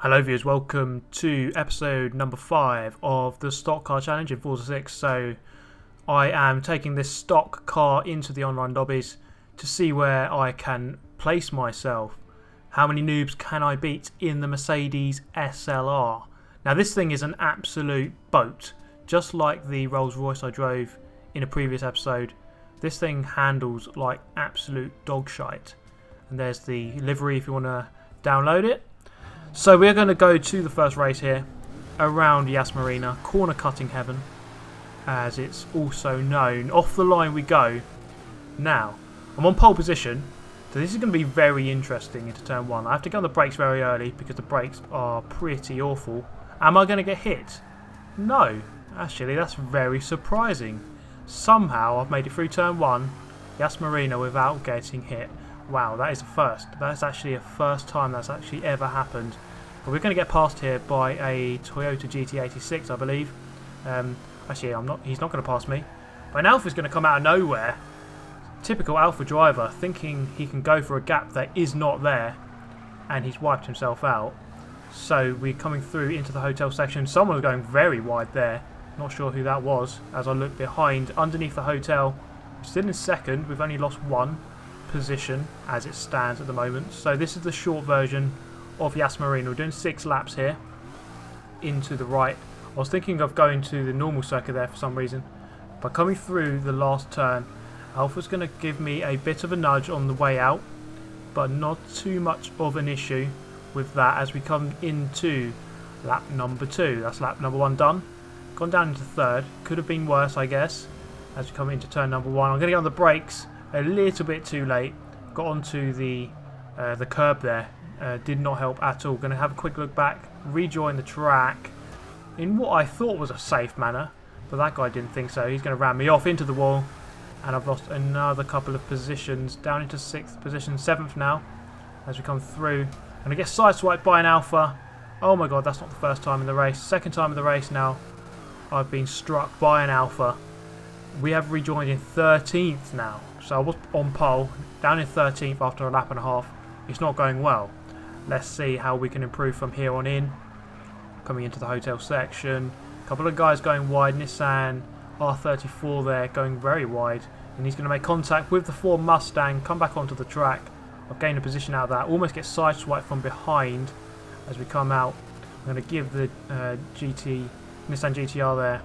Hello viewers, welcome to episode number 5 of the stock car challenge in Forza 6. So I am taking this stock car into the online lobbies to see where I can place myself. How many noobs can I beat in the Mercedes SLR? Now this thing is an absolute boat, just like the Rolls Royce I drove in a previous episode. This thing handles like absolute dog shite. And there's the livery if you want to download it. So we're going to go to the first race here around Yas Marina, corner cutting heaven as it's also known. Off the line we go. Now I'm on pole position, so this is going to be very interesting into turn 1. I have to get on the brakes very early because the brakes are pretty awful. Am I going to get hit? No, actually that's very surprising. Somehow I've made it through turn 1 Yas Marina without getting hit. Wow, that is a first. That's actually a first time that's actually ever happened. But we're going to get passed here by a Toyota GT86, I believe. Actually, he's not going to pass me. But an Alpha's going to come out of nowhere. Typical Alpha driver, thinking he can go for a gap that is not there. And he's wiped himself out. So we're coming through into the hotel section. Someone was going very wide there. Not sure who that was. As I look behind, underneath the hotel. Still in second, we've only lost one position as it stands at the moment. So this is the short version of Yas Marina. We're doing 6 laps here into the right. I was thinking of going to the normal circuit there for some reason, but coming through the last turn, Alpha's going to give me a bit of a nudge on the way out, but not too much of an issue with that as we come into lap number 2. That's lap number 1 done. Gone down into third. Could have been worse, I guess, as we come into turn number 1. I'm going to get on the brakes a little bit too late. Got onto the curb there. Did not help at all. Going to have a quick look back, rejoin the track in what I thought was a safe manner, but that guy didn't think so. He's going to ram me off into the wall, and I've lost another couple of positions down into 6th position, 7th now as we come through. I'm going to get sideswiped by an Alpha. Oh my god, that's not the first time in the race. Second time in the race now I've been struck by an Alpha. We have rejoined in 13th now. So I was on pole, down in 13th after a lap and a half. It's not going well. Let's see how we can improve from here on in. Coming into the hotel section. A couple of guys going wide. Nissan R34 there going very wide. And he's going to make contact with the Ford Mustang. Come back onto the track. I've gained a position out of that. Almost get sideswiped from behind as we come out. I'm going to give the Nissan GTR there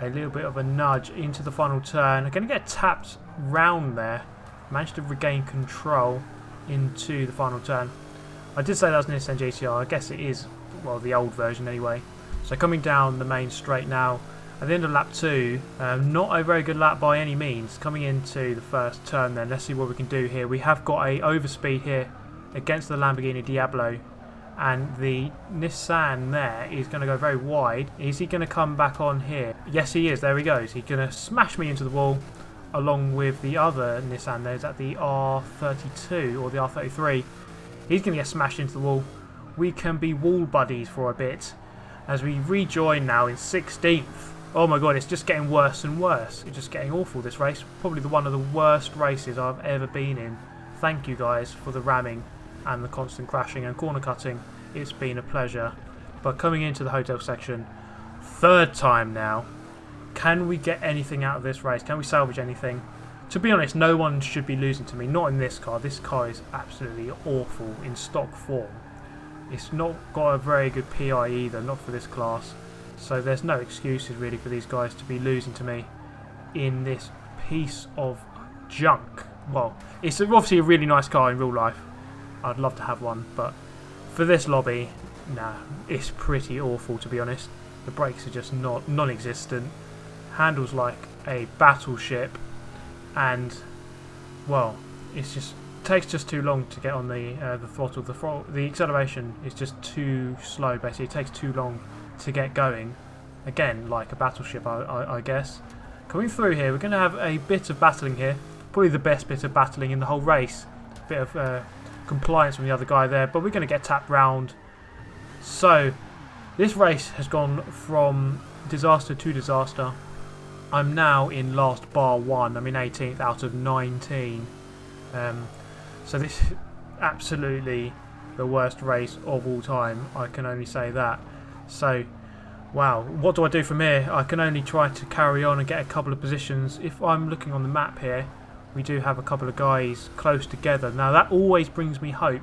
a little bit of a nudge into the final turn. I'm going to get tapped round there. Managed to regain control into the final turn. I did say that was an Nissan GTR. I guess it is, well, the old version anyway. So coming down the main straight now. At the end of lap 2, not a very good lap by any means. Coming into the first turn then. Let's see what we can do here. We have got a overspeed here against the Lamborghini Diablo. And the Nissan there is going to go very wide. Is he going to come back on here? Yes, he is. There he goes. He's going to smash me into the wall along with the other Nissan there. Is that the R32 or the R33? He's going to get smashed into the wall. We can be wall buddies for a bit as we rejoin now in 16th. Oh my god, it's just getting worse and worse. It's just getting awful, this race. Probably one of the worst races I've ever been in. Thank you guys for the ramming and the constant crashing and corner cutting. It's been a pleasure. But coming into the hotel section, 3rd time now. Can we get anything out of this race? Can we salvage anything? To be honest, no one should be losing to me. Not in this car. This car is absolutely awful in stock form. It's not got a very good PI either, not for this class. So there's no excuses really for these guys to be losing to me in this piece of junk. Well, it's obviously a really nice car in real life. I'd love to have one, but for this lobby, nah, it's pretty awful to be honest. The brakes are just non-existent. Handles like a battleship, and well, it's just takes just too long to get on the throttle. The acceleration is just too slow. Basically, it takes too long to get going. Again, like a battleship, I guess. Coming through here, we're going to have a bit of battling here. Probably the best bit of battling in the whole race. A bit of compliance from the other guy there, but we're going to get tapped round. So this race has gone from disaster to disaster. I'm now in last bar 1. I'm in 18th out of 19. So this absolutely the worst race of all time. I can only say that. So, wow, what do I do from here? I can only try to carry on and get a couple of positions. If I'm looking on the map here, we do have a couple of guys close together. Now that always brings me hope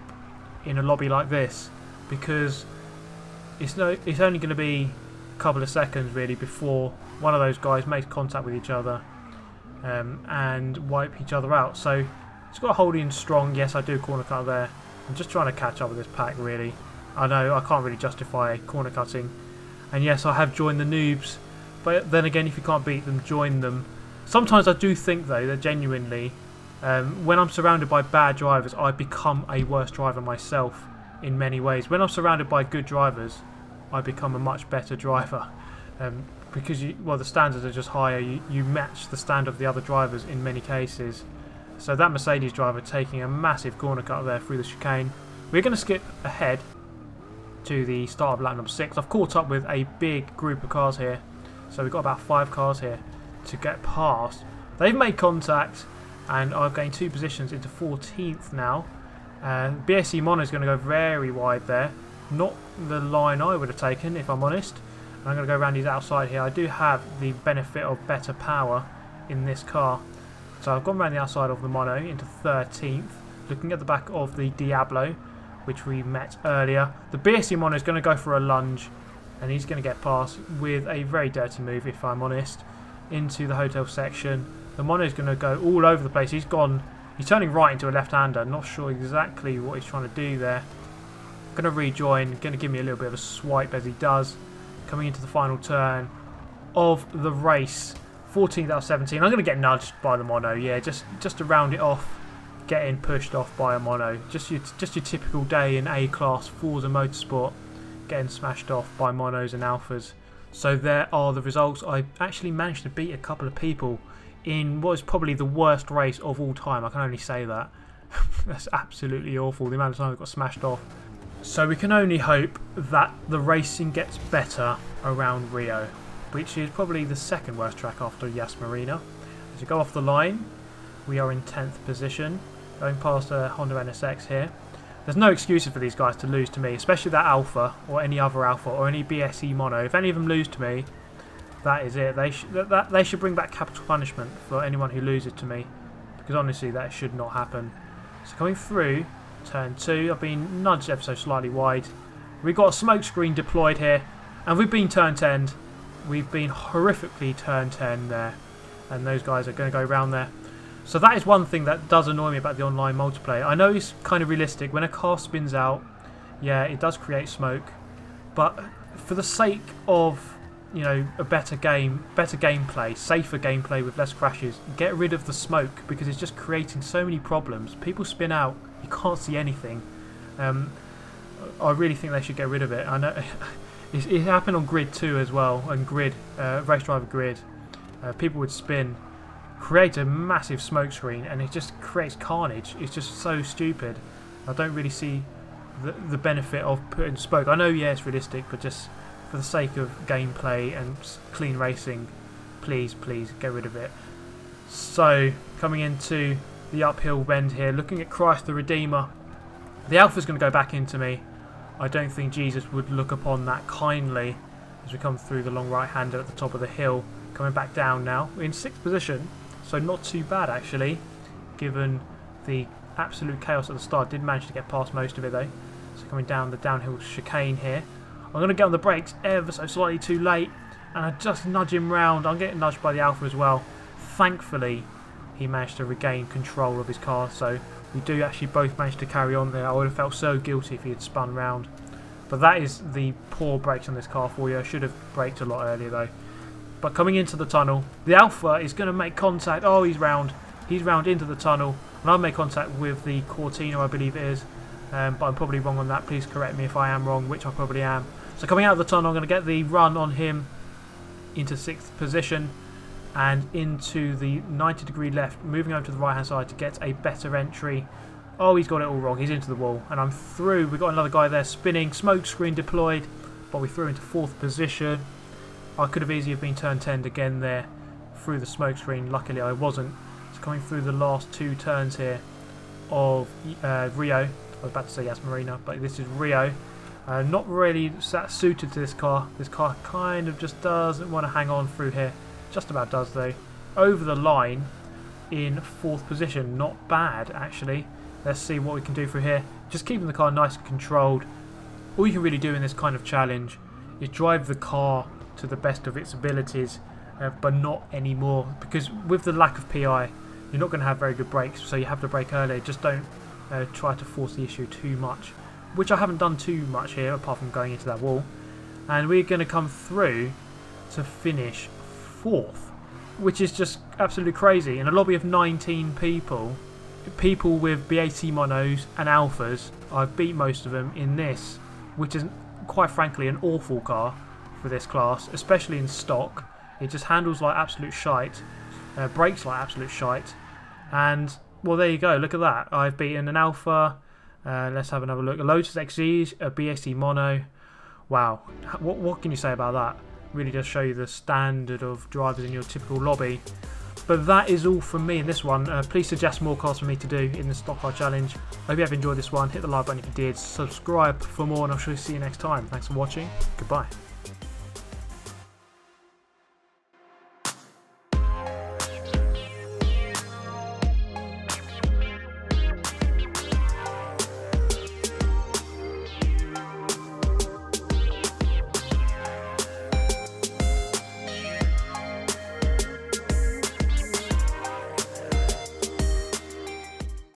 in a lobby like this, because it's only going to be a couple of seconds really before one of those guys makes contact with each other and wipe each other out. So it's got to hold in strong. Yes, I do corner cut there. I'm just trying to catch up with this pack really. I know I can't really justify corner cutting. And yes, I have joined the noobs, but then again, if you can't beat them, join them. Sometimes I do think though that genuinely, when I'm surrounded by bad drivers, I become a worse driver myself in many ways. When I'm surrounded by good drivers, I become a much better driver, because the standards are just higher. You match the standard of the other drivers in many cases. So that Mercedes driver taking a massive corner cut there through the chicane. We're going to skip ahead to the start of lap number 6. I've caught up with a big group of cars here, so we've got about 5 cars here to get past. They've made contact, and I've gained 2 positions into 14th now. BSE Mono is going to go very wide there, not the line I would have taken if I'm honest. And I'm going to go around his outside here. I do have the benefit of better power in this car, so I've gone around the outside of the Mono into 13th, looking at the back of the Diablo, which we met earlier. The BSE Mono is going to go for a lunge, and he's going to get past with a very dirty move, if I'm honest, into the hotel section. The Mono is going to go all over the place. He's turning right into a left-hander. Not sure exactly what he's trying to do there. Going to rejoin, going to give me a little bit of a swipe as he does. Coming into the final turn of the race. 14th out of 17. I'm going to get nudged by the Mono. Yeah, just to round it off, getting pushed off by a Mono. Just your typical day in A-class Forza Motorsport, getting smashed off by Monos and Alphas. So there are the results. I actually managed to beat a couple of people in what is probably the worst race of all time. I can only say that. That's absolutely awful, the amount of time I got smashed off. So we can only hope that the racing gets better around Rio, which is probably the second worst track after Yas Marina. As you go off the line, we are in 10th position, going past a Honda NSX here. There's no excuses for these guys to lose to me, especially that Alpha or any other Alpha or any BSE Mono. If any of them lose to me, that is it. They should bring back capital punishment for anyone who loses to me, because honestly that should not happen. So coming through turn 2, I've been nudged ever so slightly wide. We've got a smoke screen deployed here, and we've been turn 10. We've been horrifically turn 10 there, and those guys are going to go around there. So that is one thing that does annoy me about the online multiplayer. I know it's kind of realistic. When a car spins out, yeah, it does create smoke, but for the sake of, you know, a better gameplay, safer gameplay with less crashes, get rid of the smoke, because it's just creating so many problems. People spin out, you can't see anything. I really think they should get rid of it. I know it happened on Grid 2 as well, and Grid, Race Driver Grid. People would spin, create a massive smoke screen, and it just creates carnage. It's just so stupid. I don't really see the benefit of putting smoke. I know, yeah, it's realistic, but just for the sake of gameplay and clean racing, please get rid of it. So coming into the uphill bend here, looking at Christ the Redeemer. The Alpha's going to go back into me. I don't think Jesus would look upon that kindly as we come through the long right-hander at the top of the hill. Coming back down now. We're in 6th position, so not too bad actually, given the absolute chaos at the start. Did manage to get past most of it though. So coming down the downhill chicane here. I'm going to get on the brakes ever so slightly too late, and I just nudge him round. I'm getting nudged by the Alpha as well. Thankfully, he managed to regain control of his car, so we do actually both manage to carry on there. I would have felt so guilty if he had spun round. But that is the poor brakes on this car for you. I should have braked a lot earlier though. But coming into the tunnel, the Alpha is going to make contact. Oh, he's round. He's round into the tunnel, and I've made contact with the Cortina, I believe it is. But I'm probably wrong on that. Please correct me if I am wrong, which I probably am. So coming out of the tunnel, I'm going to get the run on him into 6th position and into the 90-degree left, moving over to the right-hand side to get a better entry. Oh, he's got it all wrong. He's into the wall, and I'm through. We've got another guy there spinning, smoke screen deployed, but we threw into 4th position. I could have easily have been turned 10 again there through the smoke screen. Luckily, I wasn't. It's coming through the last 2 turns here of Rio. was about to say Yas Marina, but this is Rio. Not really suited to this car. This car kind of just doesn't want to hang on through here. Just about does though. Over the line in 4th position. Not bad actually. Let's see what we can do through here. Just keeping the car nice and controlled. All you can really do in this kind of challenge is drive the car to the best of its abilities, but not anymore, because with the lack of PI you're not going to have very good brakes, so you have to brake early. Just don't try to force the issue too much, which I haven't done too much here apart from going into that wall. And we're going to come through to finish 4th, which is just absolutely crazy. In a lobby of 19 people with BAT monos and alphas, I've beat most of them in this, which is quite frankly an awful car for this class, especially in stock. It just handles like absolute shite, brakes like absolute shite, and well, there you go, look at that. I've beaten an alpha. Let's have another look. A Lotus XG, a BAT mono. Wow, what can you say about that? Really does show you the standard of drivers in your typical lobby. But that is all from me in this one. Please suggest more cars for me to do in the stock car challenge. I hope you have enjoyed this one. Hit the like button if you did. Subscribe for more, and I'll see you next time. Thanks for watching. Goodbye.